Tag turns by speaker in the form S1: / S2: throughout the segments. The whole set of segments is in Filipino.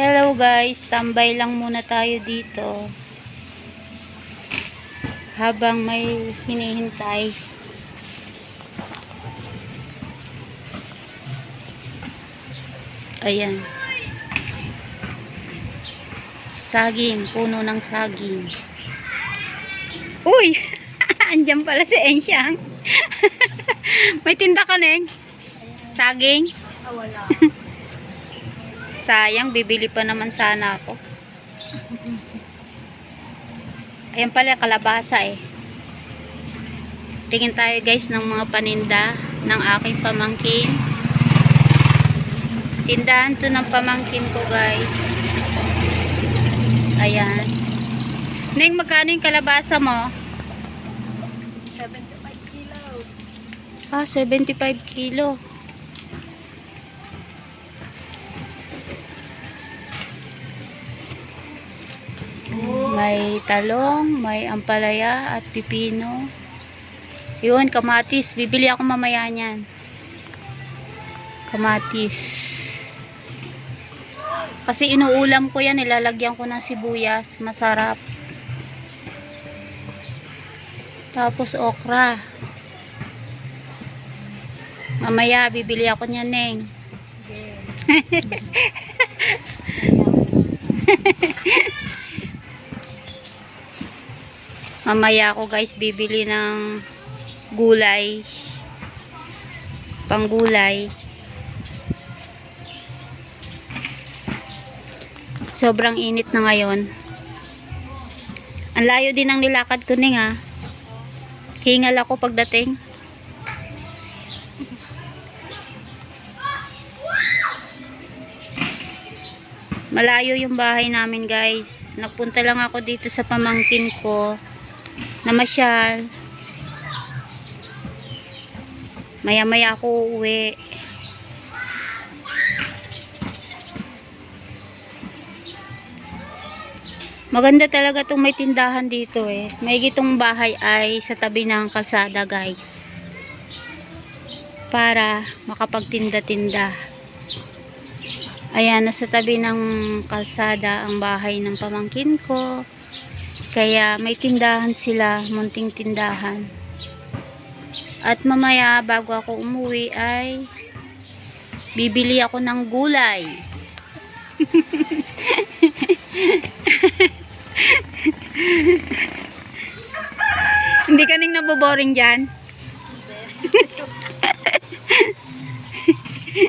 S1: Hello guys, tambay lang muna tayo dito habang may hinihintay. Ayan, saging, puno ng saging. Uy, andyan pala si Ensyang. May tinda ka, Neng? Saging?
S2: Wala.
S1: Sayang, bibili pa naman sana ako. Ayan pala, kalabasa eh. Tingin tayo guys ng mga paninda ng aking pamangkin. Tindahan to ng pamangkin ko guys. Ayan. Neng, magkano yung kalabasa mo?
S2: 75 kilo.
S1: Ah, 75 kilo. May talong, may ampalaya at pipino. Yun, kamatis. Bibili ako mamaya niyan. Kamatis. Kasi inuulam ko yan, nilalagyan ko ng sibuyas. Masarap. Tapos okra. Mamaya, bibili ako niyan, Neng. Mamaya ako guys bibili ng gulay, panggulay. Sobrang init na ngayon. Ang layo din ng nilakad ko, Ning, ha. Hingal ako pagdating. Malayo yung bahay namin guys. Nagpunta lang ako dito sa pamangkin ko namasyal. Maya-maya ako uuwi. Maganda talaga itong may tindahan dito eh. May gitong bahay ay sa tabi ng kalsada guys. Para makapagtinda-tinda. Ayan, nasa tabi ng kalsada ang bahay ng pamangkin ko. Kaya may tindahan sila, munting tindahan. At mamaya bago ako umuwi ay bibili ako ng gulay. Hindi ka ning naboboring dyan?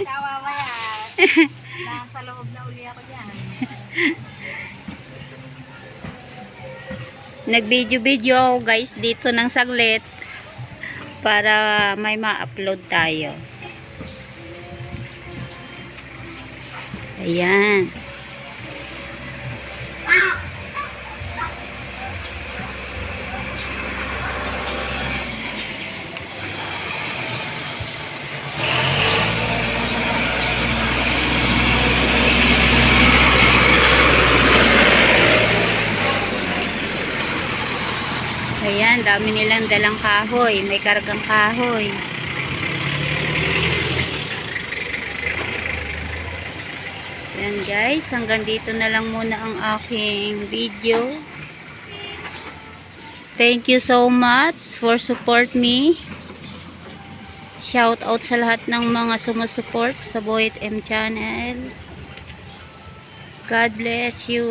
S2: Tawa ba yan? Nasa loob na uli ako dyan.
S1: Nag-video-video ako guys dito ng saglit para may ma-upload tayo. Ayan. Ayan, dami nilang dalang kahoy. May kargang kahoy. Ayan guys, hanggang dito na lang muna ang aking video. Thank you so much for support me. Shout out sa lahat ng mga sumusupport sa Boyet M channel. God bless you.